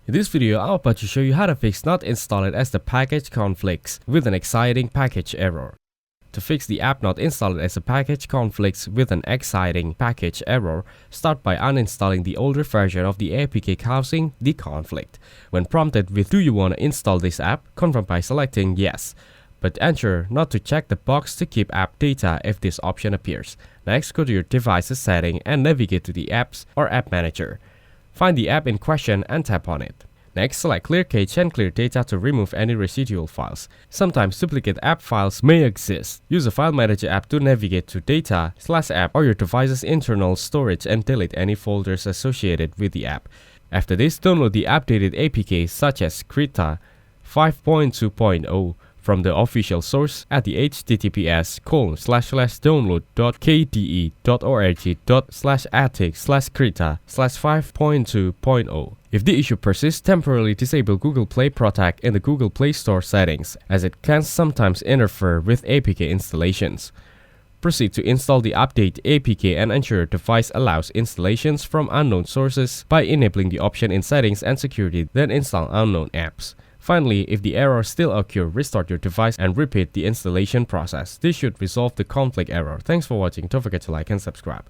In this video, I'm about to show you how to fix not installed as the package conflicts with an exciting package error. To fix the app not installed as a package conflicts with an exciting package error, start by uninstalling the older version of the APK causing the conflict. When prompted with "Do you want to install this app?" confirm by selecting yes, but ensure not to check the box to keep app data if this option appears. Next, go to your device's setting and navigate to the apps or app manager. Find the app in question and tap on it. Next, select Clear Cache and Clear Data to remove any residual files. Sometimes duplicate app files may exist. Use a File Manager app to navigate to Data/App or your device's internal storage and delete any folders associated with the app. After this, download the updated APK such as Krita 5.2.0 from the official source at the https://download.kde.org/attic/krita/5.2.0. If the issue persists, temporarily disable Google Play Protect in the Google Play Store settings, as it can sometimes interfere with APK installations. Proceed to install the update APK and ensure your device allows installations from unknown sources by enabling the option in Settings and Security, then install unknown apps. Finally, if the error still occurs, restart your device and repeat the installation process. This should resolve the conflict error. Thanks for watching. Don't forget to like and subscribe.